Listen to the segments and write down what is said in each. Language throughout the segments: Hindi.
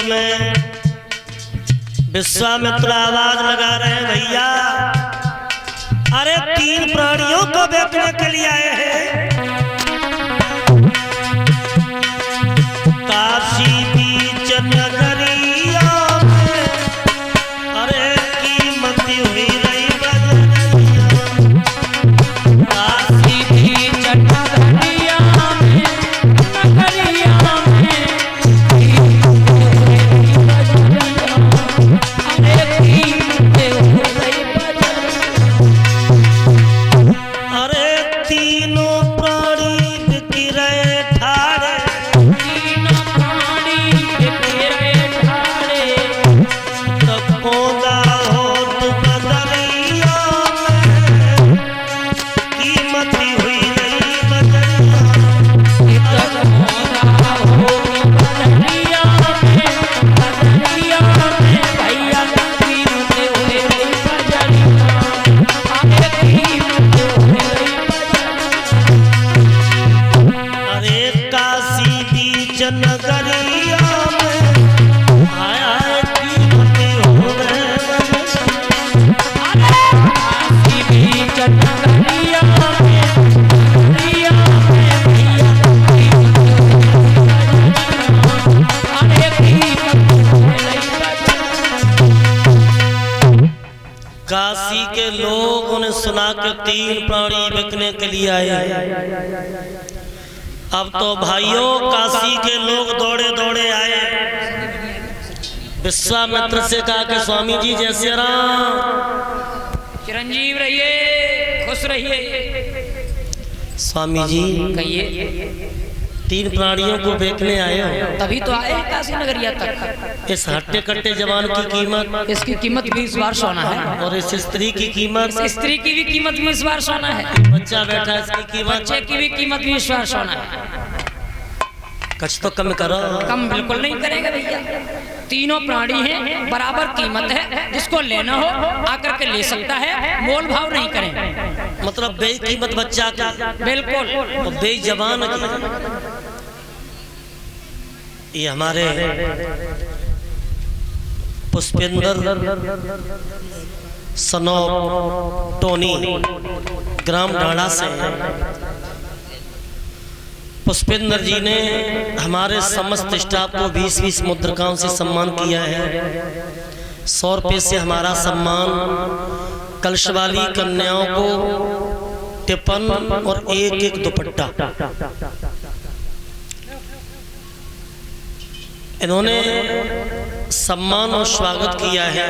में विश्वामित्र आवाज लगा रहे हैं, भैया अरे 3 प्राणियों को देखने के लिए आए हैं। काशी बीच नगरिया में अरे कीमत हुई रही बजरिया। काशी बीच नगरिया में अरे तीनों प्राणी बिक रहे ठाड़े, तो कौंदा हो तू बदरिया में कीमत हुई रही बजरिया। अरे काशी बीच नगरिया में आया कीमत हो रहे काशी के लोगों ने सुना के 3 प्राणी बिकने के लिए आए। अब तो भाइयों काशी के लोग दौड़े दौड़े आए, विश्वामित्र से कहा कि स्वामी जी जय श्री राम, चिरंजीव रहिए, खुश रहिए। स्वामी जी कहिए, 3 प्राणियों को देखने आए हो, तभी तो आए काशी नगरिया तक। इस हट्टे कट्टे जवान की कीमत, इसकी कीमत 20 बार सोना है, और इस स्त्री की कीमत, इस स्त्री की भी कीमत 20 बार सोना है, बच्चा बैठा है इसकी कीमत, बच्चे की भी कीमत 20 बार सोना है। कुछ तो कम करो। कम बिल्कुल नहीं करेगा भैया। तीनों प्राणी हैं, बराबर कीमत है, जिसको लेना हो आकर के ले सकता है, मोल भाव नहीं करें। मतलब बे कीमत बच्चा की, बिल्कुल और बे जवान की। ये हमारे पुष्पेंद्र सनो टोनी ग्राम ढाड़ा से पुष्पेंद्र जी ने हमारे समस्त स्टाफ को 20-20 मुद्रिकाओं से सम्मान किया है। 100 रुपये से हमारा सम्मान, कलश वाली कन्याओं को टिफन और एक दुपट्टा। इन्होंने सम्मान और स्वागत किया है।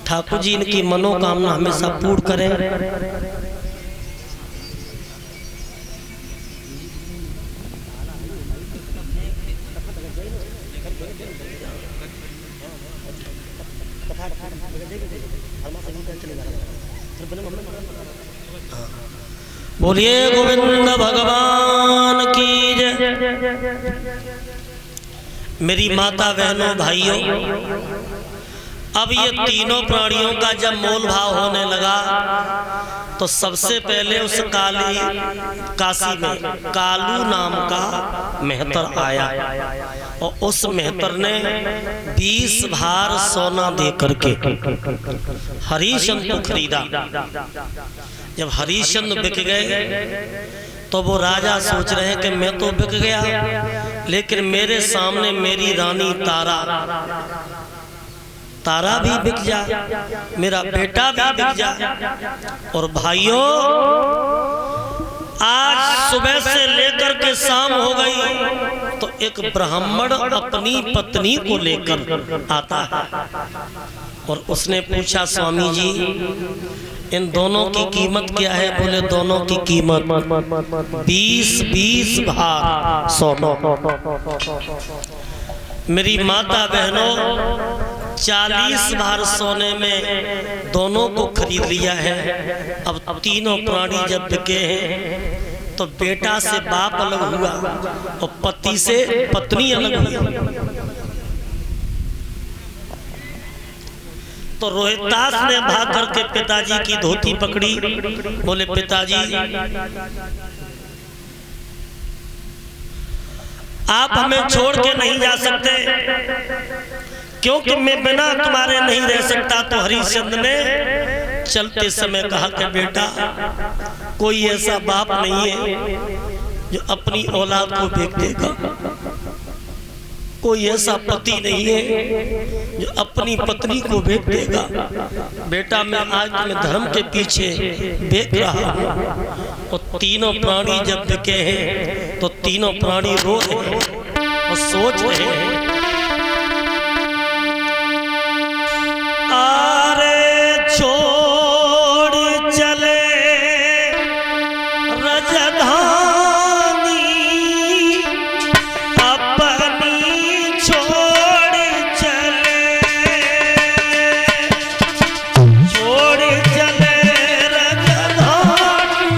ठाकुर जी इनकी मनोकामना हमेशा पूर्ण करें। बोलिए गोविंद भगवान की जय। मेरी माता बहनों भाइयों, अब ये तीनों प्राणियों का जब मोल भाव होने लगा तो सबसे पहले उस काशी में कालू नाम का मेहतर आया, और उस मेहतर ने 20 भार सोना दे करके हरिश्चंद्र को खरीदा। जब हरिश्चंद्र बिक गए तो वो राजा सोच रहे हैं कि मैं तो बिक गया, लेकिन मेरे सामने मेरी रानी तारा भी बिक जा, मेरा बेटा भी बिक जा। और भाइयों, आज सुबह से लेकर के शाम हो गई तो एक ब्राह्मण अपनी पत्नी को लेकर आता है, और उसने पूछा स्वामी जी इन दोनों की कीमत क्या है? बोले दोनों की कीमत 20-20 भार सोना। मेरी माता बहनों 40 भार सोने में दोनों को खरीद लिया है। अब तीनों प्राणी जब बिके हैं तो बेटा से बाप अलग हुआ और पति से पत्नी अलग हुई। तो रोहितास ने भाग करके पिताजी की धोती पकड़ी, बोले पिताजी आप हमें छोड़ के नहीं जा सकते, क्योंकि मैं बिना तुम्हारे नहीं रह सकता। तो हरिश्चंद्र ने चलते समय कहा कि बेटा, कोई ऐसा बाप नहीं है जो अपनी औलाद को बेच देगा, कोई ऐसा पति नहीं है जो अपनी पत्नी को बेच देगा। बेटा, मैं आज तुम्हें धर्म के पीछे बेच रहा हूँ। और तीनों प्राणी जब बिके हैं तो तीनों प्राणी रो रहे हैं और सोच रहे हैं, आरे छोड़ चले रजधानी, अपनी छोड़ चले, छोड़ चले रजधानी,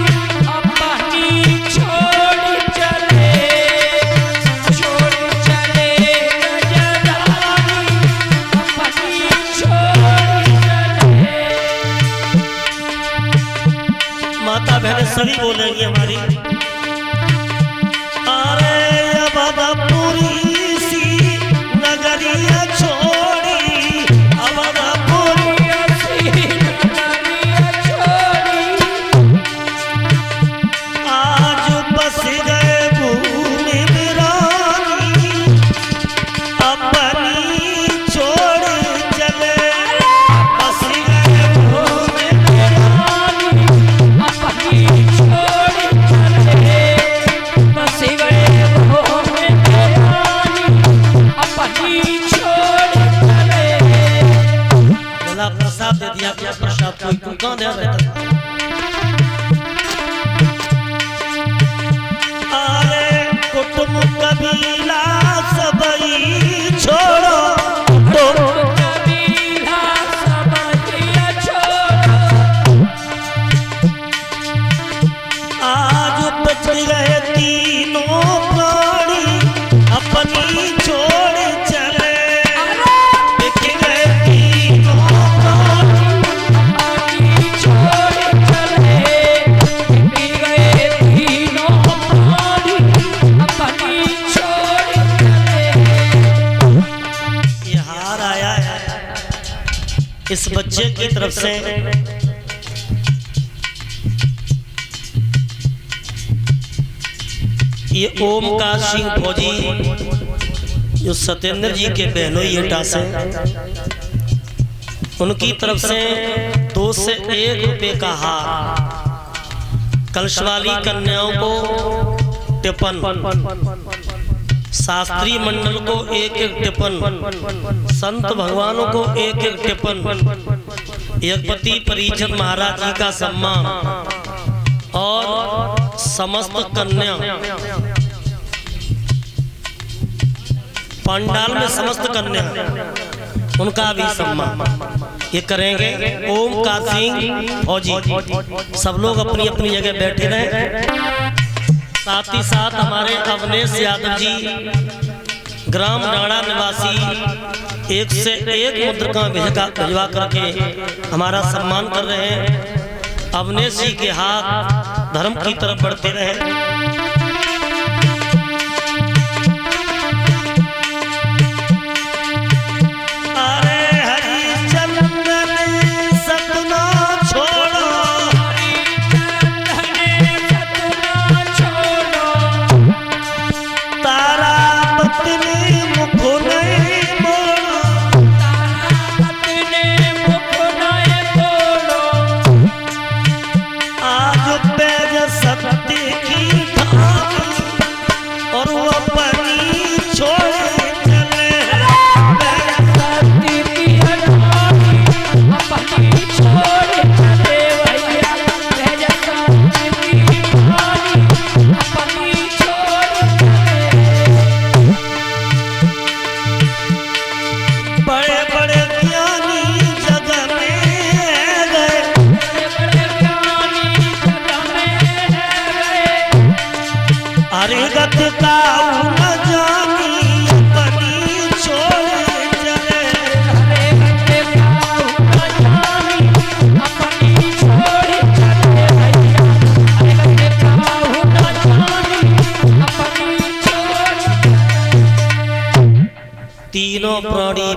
अपनी छोड़ चले, छोड़ चले रजधानी, अपनी छोड़ चले। माता बहन सभी बोलेंगी हमारी, अरे अवधपुरी सी नगरिया छोड़ी, अवधपुरी सी नगरिया छोड़ी, आज बस गए भूमि बिरानी, अपनी छोड़ चले, बस गए भूमि बिरानी, अपनी छोड़ चले, बस गए वो में रानी, अपनी छोड़ चले। भला प्रसाद दे दिया, क्या प्रसाद कोई कौन दे रहता। अरे कुटुंब कबीला सबई छोड़ो, तो कबीला सबकिया छोड़ो, आज बच गए तीनों प्राणी, अपनी छोड़ चले, बिक गए तीनों प्राणी, अपनी छोड़ चले, बिक गए तीनों प्राणी, अपनी छोड़ चले। ये हार आया है इस बच्चे की तरफ से। ये ओमकार सिंह फौजी जो सत्येंद्र जी के बहनोई एटा से, उनकी तरफ से 2 से 1 रुपए का हार, कलशवाली कन्याओं को टिपन, शास्त्री मंडल को 1-1 टिपन, संत भगवानों को 1-1 टिपन, यज्ञपति परिषद महाराज जी का सम्मान और समस्त कन्या पंडाल में समस्त कन्या उनका भी सम्मान ये करेंगे। ओमकार सिंह फौजी, सब लोग अपनी अपनी जगह बैठे रहे। साथ ही साथ हमारे अवनेश यादव जी ग्राम डाड़ा निवासी 1 से 1 मुद्रिका भिजवा करके हमारा सम्मान कर रहे हैं। अवनेश जी के हाथ धर्म की तरफ बढ़ते रहे। सत्य की तीनों प्राणी